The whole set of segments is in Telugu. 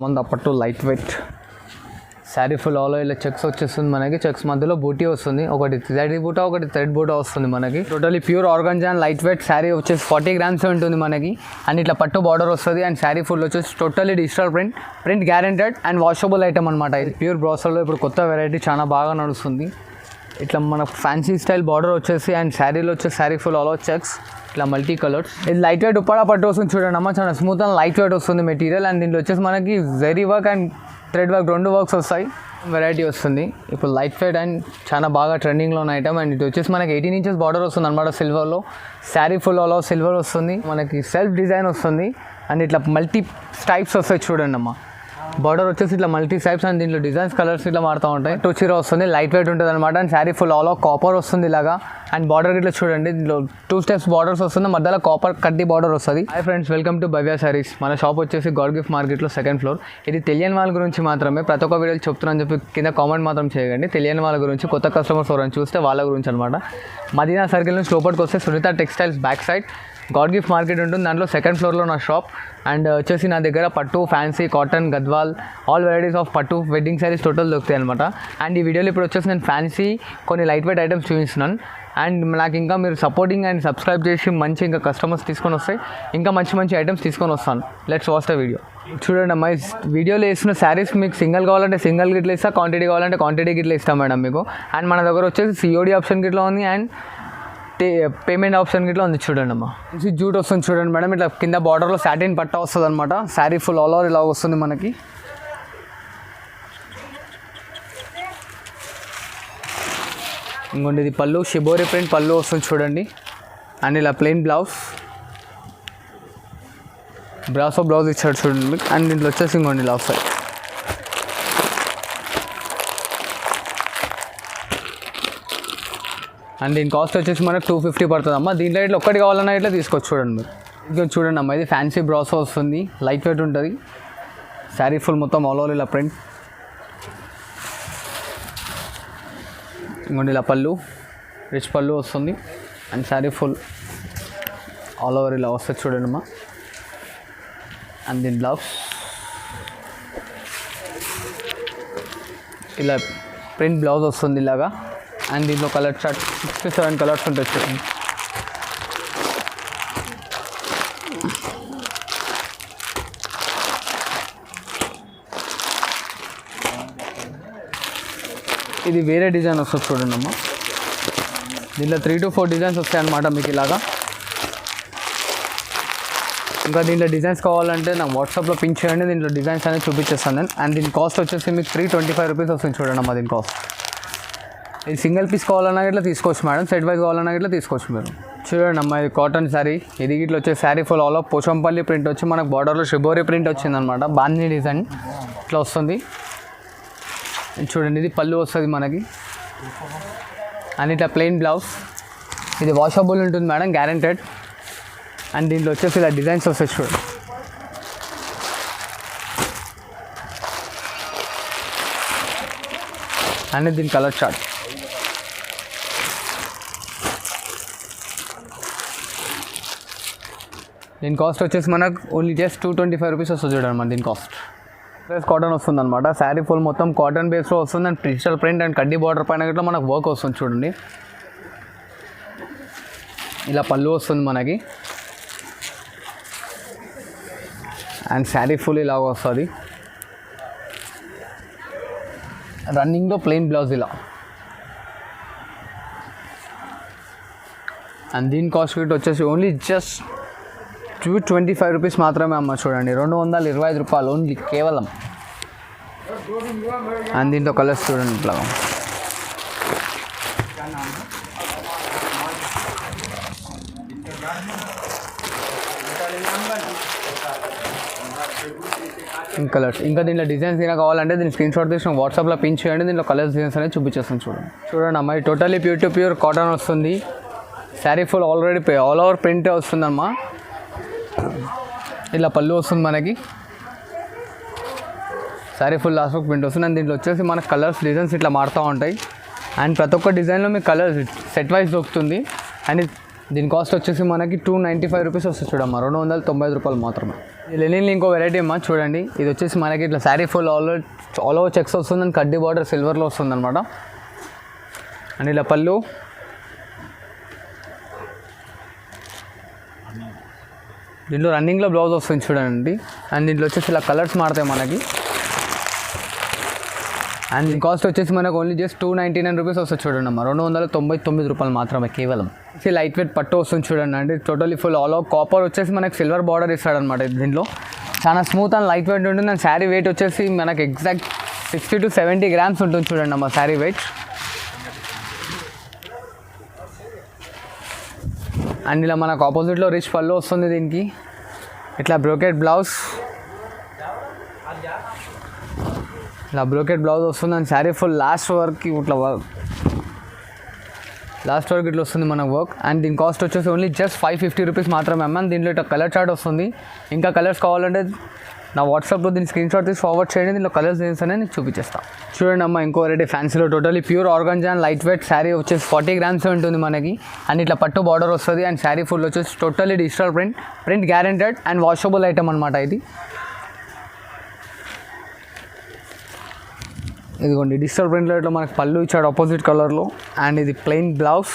మన పట్టు light weight sari full all ఇలా చెక్స్ వచ్చేస్తుంది మనకి. చెక్స్ మధ్యలో బూటీ వస్తుంది, ఒకటి జరీ బూటా ఒకటి థ్రెడ్ బూటా వస్తుంది మనకి. Totally pure organza and light weight sari వచ్చేసి 40 grams ఉంటుంది మనకి. అండ్ ఇట్లా పట్టు బార్డర్ వస్తుంది. అండ్ శారీ ఫుల్ వచ్చేసి totally digital print guaranteed and washable item అనమాట. ఇది ప్యూర్ బ్రాసోలో ఇప్పుడు కొత్త వెరైటీ చాలా బాగా నడుస్తుంది. ఇట్లా మన ఫ్యాన్సీ స్టైల్ బార్డర్ వచ్చేసి అండ్ శారీలో వచ్చేసి శారీ ఫుల్ ఆల్ చెక్స్ ఇట్లా మల్టీ కలర్స్. ఇది లైట్ వెయిట్ ఉప్పాడ పట్టు వస్తుంది చూడండి అమ్మ, చాలా స్మూత్ అండ్ లైట్ వెయిట్ వస్తుంది మెటీరియల్. అండ్ దీంట్లో వచ్చేసి మనకి zari work and thread work 2 works వస్తాయి. వెరైటీ వస్తుంది ఇప్పుడు లైట్ వెయిట్ అండ్ చాలా బాగా ట్రెండింగ్లో ఉన్న ఐటమ్. అండ్ ఇది వచ్చేసి మనకి 18 inches బార్డర్ వస్తుంది అనమాట సిల్వర్లో. శారీ ఫుల్ ఆల్ సిల్వర్ వస్తుంది మనకి, సెల్ఫ్ డిజైన్ వస్తుంది. అండ్ ఇట్లా మల్టీ స్టైప్స్ వస్తాయి చూడండి అమ్మ. బార్డర్ వచ్చేసి ఇట్లా మల్టీ స్టైప్స్ అండ్ దీంట్లో డిజైన్స్ కలర్స్ ఇట్లా మారుతూ ఉంటాయి. టోచీరా వస్తుంది, లైట్ వెయిట్ ఉంటుంది అనమాట. And sari full all copper వస్తుంది ఇలాగా. అండ్ బార్డర్ ఇట్లా చూడండి, దీంట్లో 2 steps బార్డర్స్ వస్తుంది, మధ్యలో కాపర్ కడ్డీ బార్డర్ వస్తుంది. హాయ్ ఫ్రెండ్స్, వెల్కమ్ టు భవ్య సారీస్. మన షాప్ వచ్చేసి గాడ్ గిఫ్ట్ మార్కెట్లో 2nd floor. ఇది తెలియని వాళ్ళ గురించి మాత్రమే, ప్రతి ఒక్క వీడియోలు చెప్తున్నాను చెప్పి కింద కామెంట్ మాత్రం చేయకండి. తెలియని వాళ్ళ గురించి, కొత్త కస్టమర్స్ ఎవరైనా చూస్తే వాళ్ళ గురించి అనమాట. మదీనా సర్కిల్ నుంచి లోపలికి వస్తే Sunitha textiles back side God gift market ఉంటుంది. దాంట్లో 2nd floorలో నా షాప్. అండ్ వచ్చేసి నా దగ్గర పట్టు, fancy, cotton, Gadwal all varieties of పట్టు వెడ్డింగ్ సారీస్ టోటల్ దొరుకుతాయి అనమాట. అండ్ ఈ వీడియోలో ఇప్పుడు వచ్చేసి నేను ఫ్యాన్సీ కొన్ని లైట్ వెయిట్ ఐటమ్స్ చూపిస్తున్నాను. అండ్ నాకు ఇంకా మీరు సపోర్టింగ్ అండ్ సబ్స్క్రైబ్ చేసి మంచి ఇంకా కస్టమర్స్ తీసుకొని వస్తాయి, ఇంకా మంచి మంచి ఐటమ్స్ తీసుకొని వస్తాను. Let's watch the video. చూడండి అమ్మా, వీడియోలో వేసిన శారీస్ మీకు సింగిల్ కావాలంటే సింగిల్ గిట్లా ఇస్తా, క్వాంటిటీ కావాలంటే క్వాంటిటీ గిట్లా ఇస్తాం మేడం మీకు. అండ్ మన దగ్గర వచ్చేసి సిఓడి ఆప్షన్ గిట్లా ఉంది అండ్ పేమెంట్ ఆప్షన్ గిట్లా ఉంది చూడండి అమ్మా. జూట్ వస్తుంది చూడండి మేడం, ఇట్లా కింద బార్డర్లో సాటిన్ పట్టా వస్తుంది అనమాట. శారీ ఫుల్ ఆల్ ఓవర్ ఇలా వస్తుంది మనకి. ఇంకోండి ఇది పళ్ళు, షిబోరి ప్రింట్ పళ్ళు వస్తుంది చూడండి. అండ్ ఇలా ప్లెయిన్ బ్రాసో బ్లౌజ్ ఇచ్చాడు చూడండి. అండ్ దీంట్లో వచ్చేసి ఇంకోండి ఇలా వస్తాయి. అండ్ దీని కాస్ట్ వచ్చేసి మనకు 250 పడుతుంది అమ్మ. దీంట్లో ఇట్లా ఒక్కటి కావాలన్నా ఇట్లా తీసుకోవచ్చు చూడండి మీరు. ఇంకా చూడండి అమ్మ, ఇది ఫ్యాన్సీ బ్రాసో వస్తుంది, లైట్ వెయిట్ ఉంటుంది. శారీ ఫుల్ మొత్తం ఆల్ ఓవర్ ఇలా ప్రింట్. ఇంకోండి ఇలా పళ్ళు, రిచ్ పళ్ళు వస్తుంది. And sari full all over ఇలా వస్తుంది చూడండి అమ్మ. అండ్ దీని బ్లౌజ్ ఇలా ప్రింట్ బ్లౌజ్ వస్తుంది ఇలాగా. అండ్ దీంట్లో కలర్ చార్ట్ 67 కలర్స్ ఉంటాయి చూడండి. ఇది వేరే డిజైన్ వస్తుంది చూడండి అమ్మ. దీంట్లో 3 to 4 డిజైన్స్ వస్తాయి అన్నమాట మీకు ఇలాగా. ఇంకా దీంట్లో డిజైన్స్ కావాలంటే నాకు వాట్సాప్లో పిన్ చేయండి, దీంట్లో డిజైన్స్ అనేది చూపించేస్తాను నేను. అండ్ దీని కాస్ట్ వచ్చేసి మీకు 325 రూపీస్ వస్తుంది చూడండి అమ్మ దీని కాస్ట్. ఇది సింగిల్ పీస్ కావాలన్నా ఇట్లా తీసుకోవచ్చు మేడం, సెట్ వైజ్ కావాలన్నా ఇట్లా తీసుకోవచ్చు మీరు. చూడండి అమ్మ, ఇది కాటన్ శారీ. ఇది ఇట్లా వచ్చే sari full all of Pochampally print వచ్చి మనకు బార్డర్లో షిబోరి ప్రింట్ వచ్చిందనమాట. బాంధీ డిజైన్ ఇట్లా వస్తుంది చూడండి. ఇది పళ్ళు వస్తుంది మనకి. అండ్ ఇట్లా ప్లెయిన్ బ్లౌజ్. ఇది వాషబుల్ ఉంటుంది మేడం, గ్యారెంటెడ్. అండ్ దీంట్లో వచ్చేసి ఇలా డిజైన్స్ వస్తాయి చూడండి. అండ్ దీని కలర్ చార్ట్. దీని కాస్ట్ వచ్చేసి మనకు ఓన్లీ జస్ట్ 225 రూపీస్ వస్తుంది చూడండి మన దీని కాస్ట్. ప్లస్ కాటన్ వస్తుంది అనమాట. శారీ ఫుల్ మొత్తం కాటన్ బేస్లో వస్తుంది. అండ్ డిజిటల్ ప్రింట్ అండ్ కడ్డీ బార్డర్ పైన ఇట్లా మనకు వర్క్ వస్తుంది చూడండి. ఇలా పళ్ళు వస్తుంది మనకి. అండ్ శారీ ఫుల్ ఇలా వస్తుంది. రన్నింగ్లో ప్లెయిన్ బ్లౌజ్ ఇలా. అండ్ దీని కాస్ట్ రేట్ వచ్చేసి ఓన్లీ జస్ట్ 225 రూపీస్ మాత్రమే అమ్మ చూడండి. 225 రూపాయలు ఓన్లీ కేవలం. అండ్ దీంట్లో కలర్స్ చూడండి ఇట్లా. కలర్స్ ఇంకా దీంట్లో డిజైన్స్ ఏమైనా కావాలంటే దీన్ని స్క్రీన్ షాట్ తీసి వాట్సాప్లో పిన్ చేయండి. దీంట్లో కలర్స్ డిజైన్స్ అనేది చూపించేస్తాను చూడండి అమ్మ. ఇది totally pure to pure cotton వస్తుంది. Sari full already all over print వస్తుందమ్మా. ఇలా పళ్ళు వస్తుంది మనకి. శారీ ఫుల్ లాస్ట్ వరకు ప్రింట్ వస్తుంది. అండ్ దీంట్లో వచ్చేసి మనకు కలర్స్ డిజైన్స్ ఇట్లా మారుతూ ఉంటాయి. అండ్ ప్రతి ఒక్క డిజైన్లో మీకు కలర్స్ సెట్ వైజ్ దొరుకుతుంది. అండ్ దీని కాస్ట్ వచ్చేసి మనకి 295 రూపీస్ వస్తుంది చూడమ్మా, 295 రూపాయలు మాత్రమే. ఈ లెనిన్లో ఇంకో వెరైటీ అమ్మా చూడండి. ఇది వచ్చేసి మనకి ఇట్లా sari full all over checks వస్తుంది అండ్ కడ్డీ బార్డర్ సిల్వర్లో వస్తుంది అనమాట. అండ్ ఇలా పళ్ళు, దీంట్లో రన్నింగ్లో బ్లౌజ్ వస్తుంది చూడండి. అండ్ దీంట్లో వచ్చేసి ఇలా కలర్స్ మారుతాయి మనకి. అండ్ దీని కాస్ట్ వచ్చేసి మనకు ఓన్లీ జస్ట్ 299 రూపీస్ వస్తుంది చూడండి అమ్మా, 299 రూపాయలు మాత్రమే కేవలం. లైట్ వెయిట్ పట్టు వస్తుంది చూడండి అండి, totally full all over copper వచ్చేసి మనకి సిల్వర్ బార్డర్ ఇస్తాడనమాట. దీంట్లో చాలా స్మూత్ అండ్ లైట్ వెయిట్ ఉంటుంది. అండ్ శారీ వెయిట్ వచ్చేసి మనకి ఎగ్జాక్ట్ 60 to 70 గ్రామ్స్ ఉంటుంది చూడండి అమ్మా శారీ వెయిట్. అండ్ ఇలా మనకు ఆపోజిట్లో రిచ్ పళ్ళు వస్తుంది. దీనికి ఇట్లా బ్రోకెట్ బ్లౌజ్, ఇలా బ్రోకెట్ బ్లౌజ్ వస్తుంది. అండ్ శారీ ఫుల్ లాస్ట్ వరకు ఇట్లా ఇట్లా వస్తుంది మనకు వర్క్. అండ్ దీని కాస్ట్ వచ్చేసి ఓన్లీ జస్ట్ 550 రూపీస్ మాత్రమే అమ్మ. దీంట్లో ఇట్లా కలర్ చార్ట్ వస్తుంది. ఇంకా కలర్స్ కావాలంటే నా వాట్సాప్లో దీని స్క్రీన్ షాట్ తీసి ఫార్వర్డ్ చేయండి, దీంట్లో కలర్స్ డిజైన్స్ అనేది నీకు చూపించేస్తాను. చూడండి అమ్మ ఇంకో వెరైటీ ఫ్యాన్సీలో totally pure organza and light weight sari వచ్చేసి 40 గ్రామ్స్ ఉంటుంది మనకి. అండ్ ఇట్లా పట్టు బార్డర్ వస్తుంది. అండ్ శారీ ఫుల్ వచ్చేసి totally digital print guaranteed and washable item అనమాట ఇది. ఇదిగోండి డిజిటల్ ప్రింట్లో ఇట్లా మనకు పళ్ళు ఇచ్చాడు ఆపోజిట్ కలర్లో. అండ్ ఇది ప్లెయిన్ బ్లౌజ్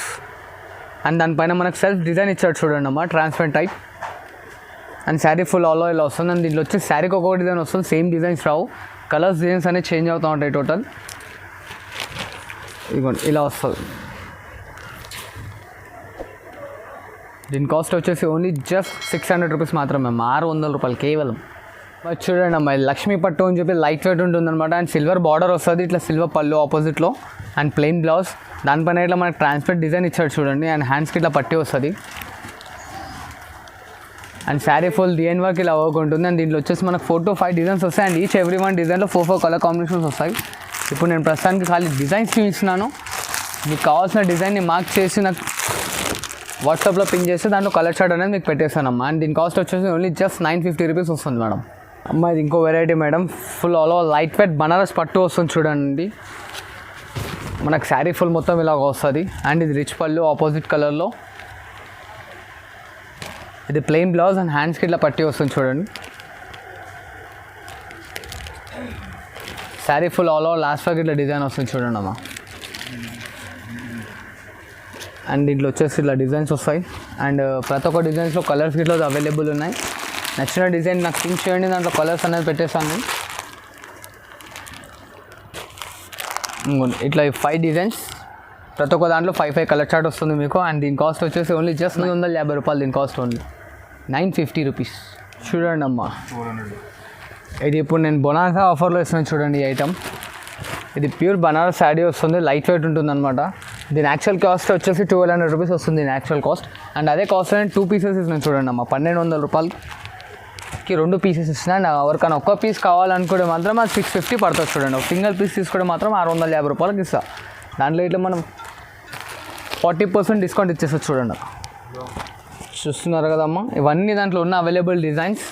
అండ్ దానిపైన మనకు సెల్ఫ్ డిజైన్ ఇచ్చాడు చూడండి అమ్మ, transparent type. And sari full all ఇలా వస్తుంది. అండ్ దీంట్లో వచ్చి శారీకి ఒక్కొక్క డిజైన్ వస్తుంది, సేమ్ డిజైన్స్ రావు, కలర్స్ డిజైన్స్ అనేవి చేంజ్ అవుతూ ఉంటాయి టోటల్. ఇదిగోండి ఇలా వస్తుంది. దీని కాస్ట్ వచ్చేసి ఓన్లీ జస్ట్ 600 రూపీస్ మాత్రమే, 600 రూపాయలు కేవలం. చూడండి అమ్మాయి లక్ష్మీ పట్టు అని చెప్పి లైట్ వెయిట్ ఉంటుంది అనమాట. అండ్ సిల్వర్ బార్డర్ వస్తుంది, ఇట్లా సిల్వర్ పళ్ళు ఆపోజిట్లో. అండ్ ప్లెయిన్ బ్లౌజ్, దానిపైన ఇట్లా మనకి ట్రాన్స్పరెంట్ డిజైన్ ఇచ్చాడు చూడండి. అండ్ హ్యాండ్స్కి ఇట్లా పట్టి వస్తుంది. And sari full design work ఇలా వర్క్ ఉంటుంది. అండ్ దీంట్లో వచ్చేసి మనకు 4 to 5 డిజైన్స్ వస్తాయి. అండ్ ఈచ్ ఎవ్రీ వన్ డిజైన్లో 4 కలర్ కాంబినేషన్స్ వస్తాయి. ఇప్పుడు నేను ప్రస్తుతానికి ఖాళీ డిజైన్స్ చూపిస్తున్నాను. మీకు కావాల్సిన డిజైన్ని మార్క్ చేసి నాకు వాట్సాప్లో పింక్ చేస్తే దాంట్లో కలర్ చార్ట్ అనేది మీకు పెట్టేస్తానమ్మా. అండ్ దీని కాస్ట్ వచ్చేసి ఓన్లీ జస్ట్ 950 రూపీస్ వస్తుంది మేడం. అమ్మ ఇది ఇంకో variety madam, full all over light weight Banaras పట్టు వస్తుంది చూడండి. మనకు శారీ ఫుల్ మొత్తం ఇలాగ వస్తుంది. అండ్ ఇది రిచ్ పళ్ళు ఆపోజిట్ కలర్లో. ఇది ప్లెయిన్ బ్లౌజ్ అండ్ హ్యాండ్స్కి ఇట్లా పట్టి వస్తుంది చూడండి. Sari full all over last వరకు ఇట్లా డిజైన్ వస్తుంది చూడండి అమ్మ. అండ్ దీంట్లో వచ్చేసి ఇట్లా డిజైన్స్ వస్తాయి. అండ్ ప్రతి ఒక్క డిజైన్స్లో కలర్స్ ఇట్లా అవైలబుల్ ఉన్నాయి. నచ్చిన డిజైన్ నాకు థింక్ చేయండి, దాంట్లో కలర్స్ అనేది పెట్టేస్తాను. ఇట్లా 5 డిజైన్స్, ప్రతి ఒక్క దాంట్లో 5 కలర్ చార్ట్ వస్తుంది మీకు. అండ్ దీని కాస్ట్ వచ్చేసి ఓన్లీ జస్ట్ 950 రూపాయలు. దీని కాస్ట్ ఓన్లీ 950 రూపీస్. చూడండి అమ్మ, ఇది ఇప్పుడు నేను బొనాన్సా ఆఫర్లో ఇస్తున్నాను చూడండి ఈ ఐటమ్. ఇది ప్యూర్ బనారస్ శారీ వస్తుంది, లైట్ వెయిట్ ఉంటుంది అనమాట. దీని యాక్చువల్ కాస్ట్ వచ్చేసి 1200 రూపీస్ వస్తుంది దీని యాక్చువల్ కాస్ట్. అండ్ అదే కాస్ట్ అనేది 2 పీసెస్ ఇస్తున్నాను చూడండి అమ్మ, 1200 రూపాయలకి 2 పీసెస్ ఇస్తున్నాను. అండ్ ఎవరికైనా ఒక్క పీస్ కావాలనుకుంటే మాత్రం అది 650 పడుతుంది చూడండి. ఒక సింగిల్ పీస్ తీసుకుంటే మాత్రం 650 రూపాయలకి ఇస్తా. దాంట్లో ఇట్లా మనం 40% డిస్కౌంట్ ఇచ్చేస్తుంది చూడండి. చూస్తున్నారు కదమ్మా, ఇవన్నీ దాంట్లో ఉన్న అవైలబుల్ డిజైన్స్.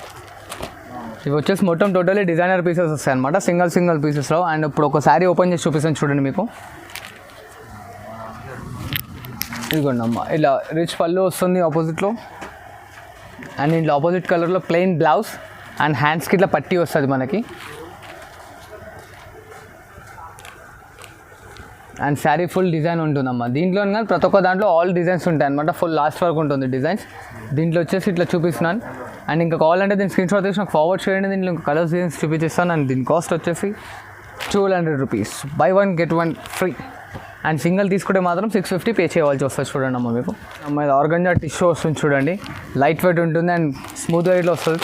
ఇవి వచ్చేసి మొత్తం టోటలీ డిజైనర్ పీసెస్ వస్తాయి అనమాట, సింగిల్ పీసెస్లో. అండ్ ఇప్పుడు ఒక శారీ ఓపెన్ చేసి చూపిస్తాను చూడండి మీకు. ఇదిగోండి అమ్మ, ఇలా రిచ్ పళ్ళు వస్తుంది ఆపోజిట్లో. అండ్ ఇంట్లో ఆపోజిట్ కలర్లో ప్లెయిన్ బ్లౌజ్ అండ్ హ్యాండ్స్కి ఇట్లా పట్టి వస్తుంది మనకి. అండ్ శారీ ఫుల్ డిజైన్ ఉంటుందమ్మా. దీంట్లో ప్రతి ఒక్క దాంట్లో ఆల్ డిజైన్స్ ఉంటాయి అనమాట, ఫుల్ లాస్ట్ వరకు ఉంటుంది డిజైన్స్. దీంట్లో వచ్చేసి ఇట్లా చూపిస్తున్నాను. అండ్ ఇంకా కావాలంటే దీని స్క్రీన్ షాట్ తీసి నాకు ఫార్వర్డ్ చేయండి, దీంట్లో ఇంకా కలర్స్ డిజైన్స్ చూపించేస్తాను. అండ్ దీని కాస్ట్ వచ్చేసి 1200 rupees, by 1 get 1 free. And single తీసుకుంటే మాత్రం 650 పే చేయవలసి వస్తుంది చూడండి అమ్మ మీకు. అమ్మ ఇది ఆర్గంజా టిష్యూ వస్తుంది చూడండి, లైట్ వెయిట్ ఉంటుంది అండ్ స్మూత్ వెయిట్లో వస్తుంది.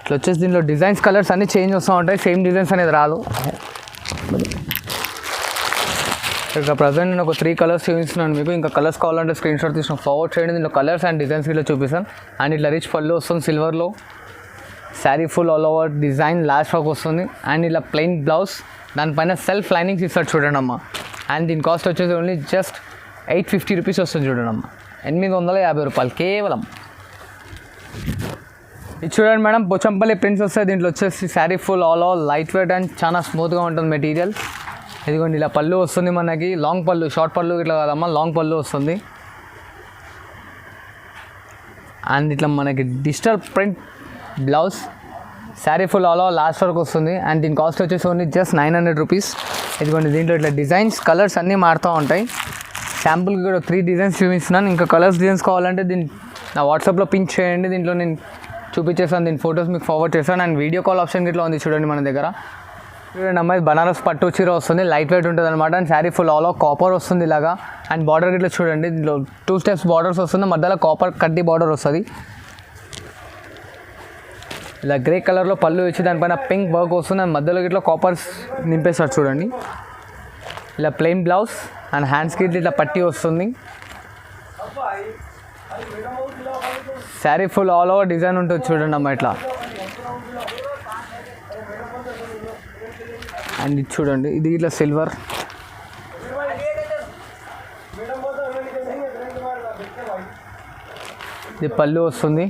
ఇట్లా వచ్చేసి దీనిలో డిజైన్స్ కలర్స్ అన్నీ చేంజ్ వస్తూ ఉంటాయి, సేమ్ డిజైన్స్ అనేది రాదు. ఇక్కడ ప్రజెంట్ నేను ఒక 3 కలర్స్ చూపిస్తున్నాను మీకు. ఇంకా కలర్స్ కావాలంటే స్క్రీన్ షాట్ తీసుకుని ఫార్వర్డ్ చేయండి, దీనిలో కలర్స్ అండ్ డిజైన్స్ ఇట్లా చూపిస్తాను. అండ్ ఇట్లా రిచ్ పళ్ళు వస్తుంది సిల్వర్లో, sari full all over design last వరకు వస్తుంది. అండ్ ఇలా ప్లెయిన్ బ్లౌజ్, దానిపైన సెల్ఫ్ లైనింగ్స్ ఇస్తాడు చూడండి అమ్మ. అండ్ దీని కాస్ట్ వచ్చేసి ఓన్లీ జస్ట్ 850 రూపీస్ వస్తుంది చూడండి అమ్మ, 850 రూపాయలు కేవలం. ఇది చూడండి మేడం, పోచంపల్లి ప్రింట్స్ వస్తాయి. దీంట్లో వచ్చేసి sari full all over light weight and చాలా స్మూత్గా ఉంటుంది మెటీరియల్. ఇదిగోండి ఇలా పళ్ళు వస్తుంది మనకి, లాంగ్ పళ్ళు, షార్ట్ పళ్ళు ఇట్లా కాదమ్మా, లాంగ్ పళ్ళు వస్తుంది. అండ్ ఇట్లా మనకి digital print blouse, sari full all over last వరకు వస్తుంది. అండ్ దీని కాస్ట్ వచ్చేసి ఓన్లీ జస్ట్ 900 రూపీస్. ఇదిగోండి దీంట్లో ఇట్లా డిజైన్స్, కలర్స్ అన్నీ మారుతూ ఉంటాయి. శాంపుల్కి కూడా 3 డిజైన్స్ చూపిస్తున్నాను. ఇంకా కలర్స్ డిజైన్స్ కావాలంటే దీన్ని నా వాట్సాప్లో పింక్ చేయండి, దీంట్లో నేను చూపించేస్తాను, దీని ఫొటోస్ మీకు ఫార్వర్డ్ చేస్తాను. అండ్ వీడియో కాల్ ఆప్షన్ ఇట్లా ఉంది చూడండి మన దగ్గర. చూడండి అమ్మాయి బనారస్ పట్టు చీర వస్తుంది, లైట్ వెయిట్ ఉంటుంది అనమాట. And sari full all over copper వస్తుంది ఇలాగా. అండ్ బార్డర్ ఇట్లా చూడండి, దీంట్లో 2 స్టెప్స్ బార్డర్స్ వస్తుంది, మధ్యలో కాపర్ కడ్డీ బార్డర్ వస్తుంది. ఇలా గ్రే కలర్లో పళ్ళు ఇచ్చి దానిపైన పింక్ వర్క్ వస్తుంది. అండ్ మధ్యలో ఇట్లా కాపర్స్ నింపేస్తారు చూడండి. ఇలా ప్లెయిన్ బ్లౌజ్ అండ్ హ్యాండ్స్కి ఇట్లా పట్టీ వస్తుంది. Sari full all over design ఉంటుంది చూడండి అమ్మ ఇట్లా. అండ్ ఇది చూడండి, ఇది ఇట్లా సిల్వర్, ఇది పళ్ళు వస్తుంది.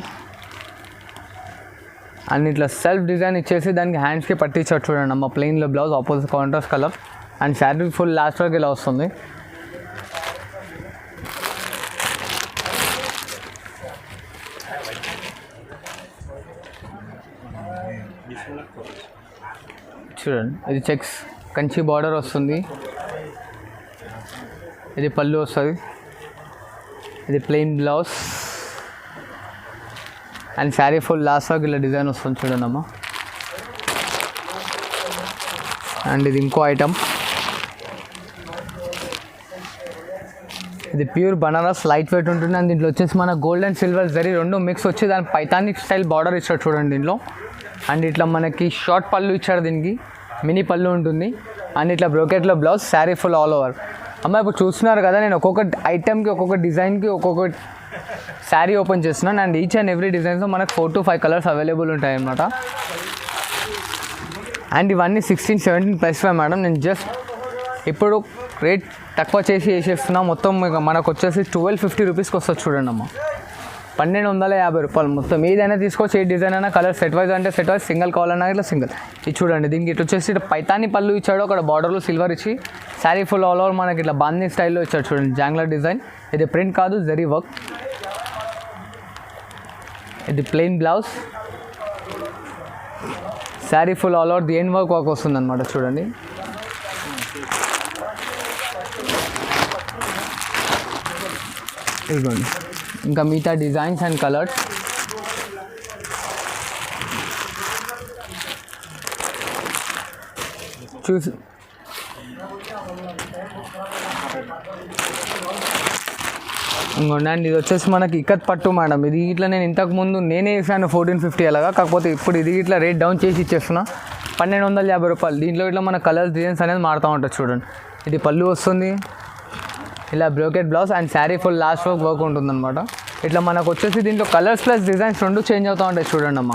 అండ్ ఇట్లా సెల్ఫ్ డిజైన్ ఇచ్చేసి దానికి హ్యాండ్స్కి పట్టించారు చూడండి అమ్మ, ప్లెయిన్లో blouse, opposite contrast colour. And sari full last వరకు ఇలా వస్తుంది. చూడండి ఇది చెక్స్ కంచి బార్డర్ వస్తుంది, ఇది పళ్ళు వస్తుంది, ఇది plain blouse. And sari full last వరకు ఇలా డిజైన్ వస్తుంది చూడండి అమ్మ. అండ్ ఇది ఇంకో ఐటమ్, ఇది ప్యూర్ బనారస్ లైట్ వెయిట్ ఉంటుంది. అండ్ దీంట్లో వచ్చేసి మన gold and silver zari 2 mix వచ్చి దాని పైతానిక్ స్టైల్ బార్డర్ ఇచ్చాడు చూడండి దీంట్లో. అండ్ ఇట్లా మనకి షార్ట్ పళ్ళు ఇచ్చాడు, దీనికి మినీ పళ్ళు ఉంటుంది. అండ్ ఇట్లా బ్రోకెట్లో blouse, sari full all over. అమ్మ ఇప్పుడు చూస్తున్నారు కదా, నేను ఒక్కొక్క ఐటెంకి, ఒక్కొక్క డిజైన్కి ఒక్కొక్క శారీ ఓపెన్ చేస్తున్నాను. అండ్ ఈచ్ అండ్ ఎవ్రీ డిజైన్స్లో మనకు 4 to 5 కలర్స్ అవైలబుల్ ఉంటాయి అన్నమాట. అండ్ ఇవన్నీ 16-17+5 మేడం. నేను జస్ట్ ఇప్పుడు రేట్ తక్కువ చేసి వేసేస్తున్నా. మొత్తం మనకు వచ్చేసి 1250 రూపీస్కి వస్తుంది చూడండి అమ్మ. 1250 రూపాయలు మొత్తం. ఏదైనా తీసుకోవచ్చు, ఏ డిజైన్ అయినా, కలర్ సెట్ వైజ్ అంటే సెట్ వైజ్, సింగిల్ కావాలన్నా ఇట్లా సింగిల్. ఇది చూడండి, దీనికి ఇట్లా వచ్చేసి ఇట్లా పైతాని పళ్ళు ఇచ్చాడు, అక్కడ బార్డర్లో సిల్వర్ ఇచ్చి శారీ ఫుల్ ఆల్ ఓవర్ మనకి ఇట్లా బాందీ స్టైల్లో ఇచ్చాడు చూడండి, జాంగ్లర్ డిజైన్. ఇది ప్రింట్ కాదు, జరీ వర్క్. ఇది plain blouse, sari full all over the end work వస్తుంది అనమాట చూడండి. ఇదిగోండి ఇంకా మిగతా డిజైన్స్ అండ్ కలర్స్. చూసి ఇంకోండి. అండ్ ఇది వచ్చేసి మనకి ఇక్కత్ పట్టు మేడం. ఇది ఇట్లా నేను ఇంతకుముందు నేనే వేసాను 1450 అలాగా, కాకపోతే ఇప్పుడు ఇది ఇట్లా రేట్ డౌన్ చేసి ఇచ్చేస్తున్నా 1250 రూపాయలు. దీంట్లో ఇట్లా మన కలర్స్ డిజైన్స్ అనేది మారుతూ ఉంటుంది చూడండి. ఇది పళ్ళు వస్తుంది, ఇలా brocade blouse and sari full last work ఉంటుందన్నమాట. ఇట్లా మనకు వచ్చేసి దీంట్లో కలర్స్ ప్లస్ డిజైన్స్ 2 చేంజ్ అవుతూ ఉంటాయి చూడండి అమ్మ.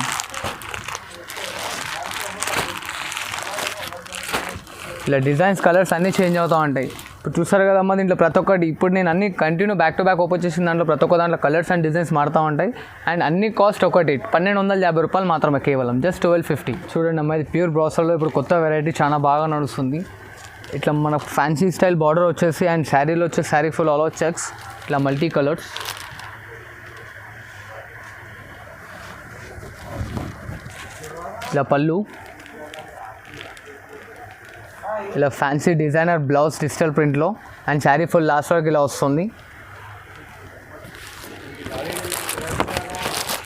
ఇలా డిజైన్స్, కలర్స్ అన్నీ చేంజ్ అవుతూ ఉంటాయి. ఇప్పుడు చూసారు కదమ్మా, దీంట్లో ప్రతి ఒక్కటి ఇప్పుడు నేను అన్ని continue back to back open చేసిన దాంట్లో ప్రతి ఒక్క దాంట్లో కలర్స్ అండ్ డిజైన్స్ మారుతూ ఉంటాయి. అండ్ అన్ని కాస్ట్ ఒకటి 1250 రూపాయలు మాత్రమే, కేవలం జస్ట్ 1250. చూడండి అమ్మా, ఇది ప్యూర్ బ్రాసర్లో ఇప్పుడు కొత్త వెరైటీ చాలా బాగా నడుస్తుంది. ఇట్లా మన ఫ్యాన్సీ స్టైల్ బార్డర్ వచ్చేసి అండ్ శారీలో వచ్చేసి sari full all over checks, ఇట్లా మల్టీ కలర్స్. ఇలా పళ్ళు, ఇలా ఫ్యాన్సీ డిజైనర్ బ్లౌజ్ డిజిటల్ ప్రింట్లో అండ్ శారీ ఫుల్ లాస్ట్ వరకు ఇలా వస్తుంది.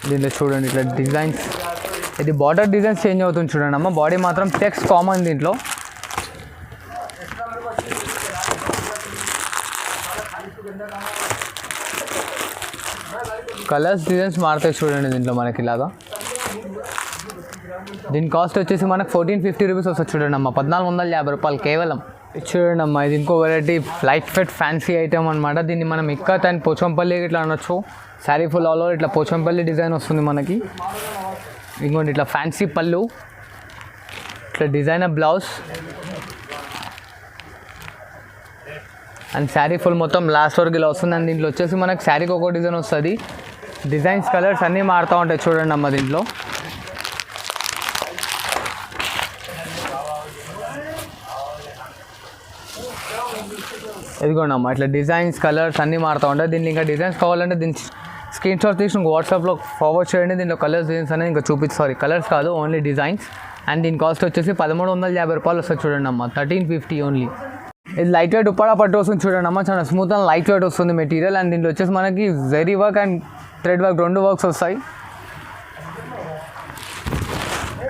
దీంట్లో చూడండి ఇట్లా డిజైన్స్, ఇది బార్డర్ డిజైన్స్ చేంజ్ అవుతుంది చూడండి అమ్మ. బాడీ మాత్రం టెక్స్ట్ కామన్. దీంట్లో కలర్స్ డిజైన్స్ మారుతాయి చూడండి దీంట్లో మనకి ఇలాగా. దీని కాస్ట్ వచ్చేసి మనకు 1450 రూపీస్ వస్తుంది చూడండి అమ్మ. 1450 రూపాయలు కేవలం. చూడండి అమ్మ, ఇది ఇంకో variety light fit fancy item అనమాట. దీన్ని మనం ఇక్కత్ అండ్ పోచంపల్లి ఇట్లా అనొచ్చు. శారీ ఫుల్ ఆల్ ఓవర్ ఇట్లా పోచంపల్లి డిజైన్ వస్తుంది మనకి. ఇంకోటి ఇట్లా ఫ్యాన్సీ పళ్ళు, ఇట్లా designer blouse and sari full మొత్తం లాస్ట్ వరకు ఇలా వస్తుంది. అండ్ దీంట్లో వచ్చేసి మనకి శారీకి ఒక డిజైన్ వస్తుంది. డిజైన్స్, కలర్స్ అన్నీ మారుతూ ఉంటాయి చూడండి అమ్మ దీంట్లో. ఇదిగోండి అమ్మ ఇట్లా డిజైన్స్ కలర్స్ అన్నీ మారుతూ ఉంటాయి. దీన్ని ఇంకా డిజైన్స్ కావాలంటే దీన్ని స్క్రీన్ షాట్ తీసి ఇంకో వాట్సాప్లో ఫార్వర్డ్ చేయండి. దీంట్లో కలర్స్ డిజైన్స్ అనేది ఇంకా కలర్స్ కాదు, ఓన్లీ డిజైన్స్. అండ్ దీని కాస్ట్ వచ్చేసి 1350 రూపాయలు వస్తుంది చూడండి అమ్మ, 1350 ఓన్లీ. ఇది లైట్ వెయిట్ ఉప్పాడ పట్టు వస్తుంది చూడండి అమ్మ, చాలా స్మూత్ అండ్ లైట్ వెయిట్ వస్తుంది మెటీరియల్. అండ్ దీంట్లో వచ్చేసి మనకి zari work and thread work 2 works వస్తాయి.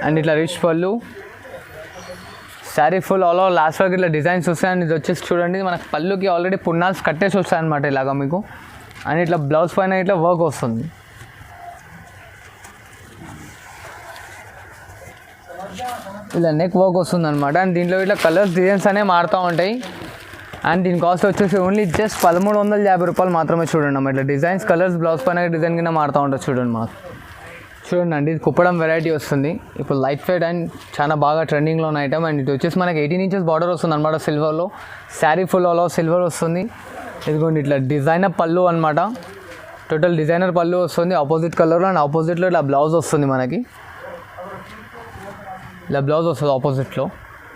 అండ్ ఇట్లా రిచ్ పళ్ళు, sari full all over last వరకు ఇట్లా డిజైన్స్ వస్తాయి. అండ్ ఇది వచ్చేసి చూడండి మనకు పళ్ళుకి ఆల్రెడీ పున్నాల్స్ కట్టేసి వస్తాయి అనమాట ఇలాగా మీకు. అండ్ ఇట్లా బ్లౌజ్ పైన ఇట్లా వర్క్ వస్తుంది. ఇలా నెక్ వర్క్ వస్తుంది అనమాట. అండ్ దీంట్లో ఇట్లా కలర్స్ డిజైన్స్ అనేవి మారుతూ ఉంటాయి. అండ్ దీని కాస్ట్ వచ్చేసి ఓన్లీ జస్ట్ 1350 రూపాయలు మాత్రమే చూడండి అమ్మ. ఇట్లా డిజైన్స్ కలర్స్ బ్లౌజ్ పైన డిజైన్ కింద మారుతూ ఉంటుంది చూడండి మాకు. చూడండి అండి, ఇది కుప్పడం వెరైటీ వస్తుంది ఇప్పుడు లైట్ వెయిట్ అండ్ చాలా బాగా ట్రెండింగ్లో ఉన్న ఐటమ్. అండ్ ఇది వచ్చేసి మనకి 18 ఇంచెస్ బార్డర్ వస్తుంది అనమాట సిల్వర్లో. Sari full all over silver వస్తుంది. ఇదిగోండి ఇట్లా డిజైనర్ పళ్ళు అనమాట, టోటల్ డిజైనర్ పళ్ళు వస్తుంది ఆపోజిట్ కలర్లో. అండ్ ఆపోజిట్లో ఇట్లా బ్లౌజ్ వస్తుంది మనకి, ఇలా బ్లౌజ్ వస్తుంది ఆపోజిట్లో.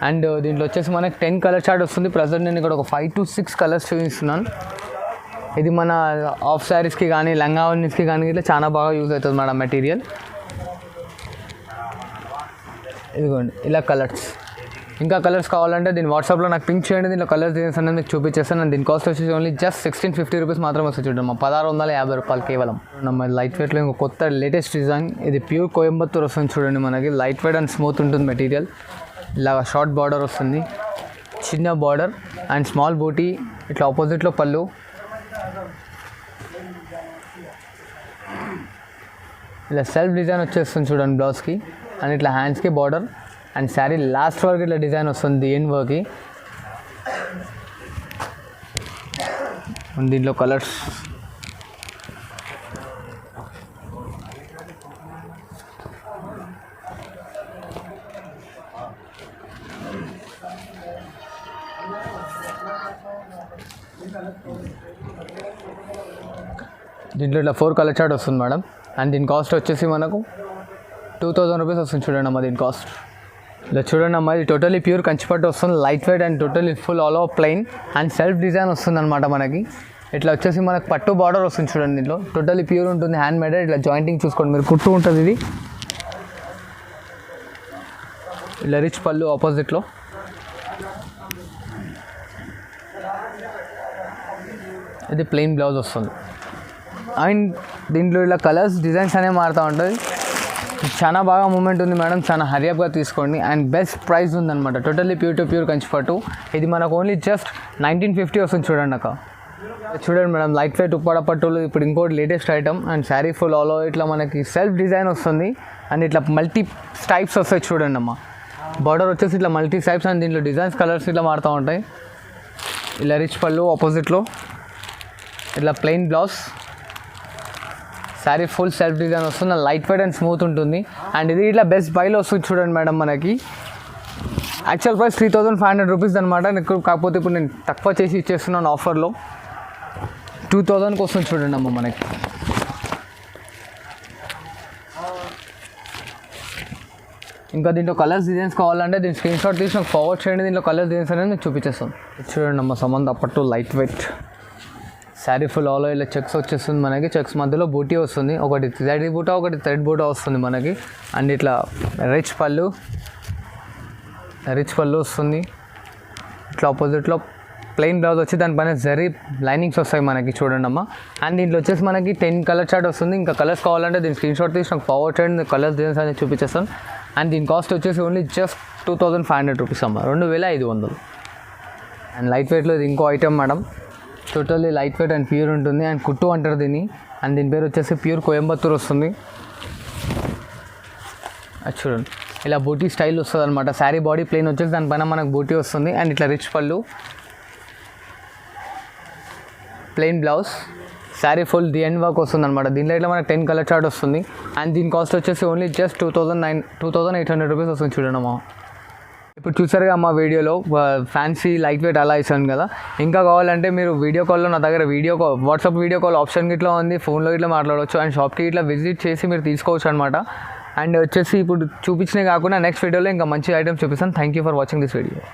అండ్ దీంట్లో వచ్చేసి మనకి 10 కలర్ చార్ట్ వస్తుంది. ప్రజెంట్ నేను ఇక్కడ ఒక 5 to 6 కలర్స్ చూపిస్తున్నాను. ఇది మన ఆఫ్ శారీస్కి కానీ లంగా ఓనీస్కి కానీ ఇట్లా చాలా బాగా యూజ్ అవుతుంది మేడం మెటీరియల్. ఇదిగోండి ఇలా కలర్స్. ఇంకా కలర్స్ కావాలంటే దీని వాట్సాప్లో నాకు పింక్ చేయండి, దీంట్లో కలర్స్ డిజైన్స్ అనేది మీకు చూపించేస్తాను. అండ్ దీని కాస్ట్ వచ్చేసి ఓన్లీ జస్ట్ 1650 రూపీస్ మాత్రమే వస్తుంది చూడండి. 1650 రూపాయలు కేవలం. మన లైట్ వెయిట్లో ఇంకో కొత్త లేటెస్ట్ డిజైన్, ఇది ప్యూర్ కోయంబత్తూర్ వస్తుంది చూడండి మనకి. లైట్ వెయిట్ అండ్ స్మూత్ ఉంటుంది మెటీరియల్. ఇలాగ షార్ట్ బార్డర్ వస్తుంది, చిన్న బార్డర్ అండ్ స్మాల్ బూటీ, ఇట్లా ఆపోజిట్లో పళ్ళు. ఇలా సెల్ఫ్ డిజైన్ వచ్చేస్తుంది చూడండి బ్లౌజ్కి. అండ్ ఇట్లా హ్యాండ్స్కి బార్డర్ అండ్ శారీ లాస్ట్ వరకు ఇట్లా డిజైన్ వస్తుంది ఎండ్ వర్క్కి. దీంట్లో కలర్స్ దీంట్లో ఇట్లా 4 కలర్ చార్ట్ వస్తుంది మేడం. అండ్ దీని కాస్ట్ వచ్చేసి మనకు 2000 రూపీస్ వస్తుంది చూడండి అమ్మ దీని కాస్ట్. ఇలా చూడండి అమ్మ, ఇది టోటలీ ప్యూర్ కంచిపట్టు వస్తుంది, light weight and totally full all over plain and self design వస్తుంది అనమాట మనకి. ఇట్లా వచ్చేసి మనకు పట్టు బార్డర్ వస్తుంది చూడండి. దీంట్లో టోటలీ ప్యూర్ ఉంటుంది, హ్యాండ్ మేడ్. ఇట్లా జాయింటింగ్ చూసుకోండి మీరు, కుట్టు ఉంటుంది ఇది. ఇలా రిచ్ పళ్ళు ఆపోజిట్లో. ఇది ప్లెయిన్ బ్లౌజ్ వస్తుంది. అండ్ దీంట్లో ఇలా కలర్స్ డిజైన్స్ అనేవి మారుతూ ఉంటుంది. చాలా బాగా మూమెంట్ ఉంది మేడం, చాలా హరియప్గా తీసుకోండి. అండ్ బెస్ట్ ప్రైస్ ఉందన్నమాట, టోటల్లీ ప్యూర్ టు ప్యూర్ కంచిపట్టు. ఇది మనకు ఓన్లీ జస్ట్ 1950 వస్తుంది చూడండి అక్క. చూడండి మేడం, లైట్ వెయిట్ ఉప్పాడ పట్టులు ఇప్పుడు ఇంకోటి latest item. And sari full all over ఇట్లా మనకి సెల్ఫ్ డిజైన్ వస్తుంది. అండ్ ఇట్లా మల్టీ స్టైప్స్ వస్తాయి చూడండి అమ్మ. బార్డర్ వచ్చేసి ఇట్లా మల్టీ స్టైప్స్ అండ్ దీంట్లో డిజైన్స్ కలర్స్ ఇట్లా మారుతూ ఉంటాయి. ఇలా రిచ్ పళ్ళు ఆపోజిట్లో, ఇట్లా plain blouse, sari full self design వస్తుంది. లైట్ వెయిట్ అండ్ స్మూత్ ఉంటుంది. అండ్ ఇది ఇట్లా బెస్ట్ బైలో వస్తుంది చూడండి మేడం మనకి. యాక్చువల్ ప్రైస్ 3500 రూపీస్ అనమాట. కాకపోతే ఇప్పుడు నేను తక్కువ చేసి ఇచ్చేస్తున్నాను ఆఫర్లో, 2000కి వస్తుంది చూడండి అమ్మ మనకి. ఇంకా దీంట్లో కలర్స్ డిజైన్స్ కావాలంటే దీని స్క్రీన్ షాట్ తీసి నాకు ఫార్వర్డ్ చేయండి. దీంట్లో కలర్స్ డిజైన్స్ అనేది మీకు చూపించేస్తాను. చూడండి అమ్మ, సంబంధ పట్టు light weight sari full all over ఇలా చెక్స్ వచ్చేస్తుంది మనకి. చెక్స్ మధ్యలో బూటీ వస్తుంది, ఒకటి జరీ బూటా ఒకటి థ్రెడ్ బూటా వస్తుంది మనకి. అండ్ ఇట్లా రిచ్ పళ్ళు వస్తుంది. ఇట్లా ఆపోజిట్లో ప్లెయిన్ బ్లౌజ్ వచ్చి దానిపైన జరీ లైనింగ్స్ వస్తాయి మనకి చూడండి అమ్మ. అండ్ దీంట్లో వచ్చేసి మనకి 10 కలర్ చార్ట్ వస్తుంది. ఇంకా కలర్స్ కావాలంటే దీని స్క్రీన్ షాట్ తీసి నాకు ఫార్వర్డ్ చేయండి, కలర్స్ డిజైన్స్ అనేది చూపించేస్తాను. అండ్ దీని కాస్ట్ వచ్చేసి ఓన్లీ జస్ట్ 2500 రూపీస్ అమ్మ, 2500. అండ్ లైట్ వెయిట్లో ఇది ఇంకో item madam, totally light weight and pure ఉంటుంది. అండ్ కుట్టు అంటారు దీన్ని. అండ్ దీని పేరు వచ్చేసి ప్యూర్ కోయంబత్తూర్ వస్తుంది. అది చూడండి ఇలా బూటీ స్టైల్ వస్తుంది అనమాట. శారీ బాడీ ప్లెయిన్ వచ్చేసి దానిపైన మనకు బూటీ వస్తుంది. అండ్ ఇట్లా రిచ్ పళ్ళు, plain blouse, sari full the end work వస్తుంది అనమాట. దీంట్లో ఇట్లా మనకు 10 కలర్ చార్ట్ వస్తుంది. అండ్ దీని కాస్ట్ వచ్చేసి ఓన్లీ జస్ట్ 2800 రూపీస్ వస్తుంది చూడండి అమ్మా. ఇప్పుడు చూసారుగా అమ్మ వీడియోలో ఫ్యాన్సీ లైట్ వెయిట్ అలా ఇస్తాను కదా. ఇంకా కావాలంటే మీరు వీడియో కాల్లో నా దగ్గర వాట్సాప్ వీడియో కాల్ ఆప్షన్ ఇట్లా ఉంది, ఫోన్లో ఇట్లా మాట్లాడవచ్చు. అండ్ షాప్కి ఇట్లా విజిట్ చేసి మీరు తీసుకోవచ్చు అనమాట. అండ్ వచ్చేసి ఇప్పుడు చూపించినవి కాకుండా నెక్స్ట్ వీడియోలో ఇంకా మంచి ఐటమ్స్ చూపిస్తాను. Thank you for watching this video.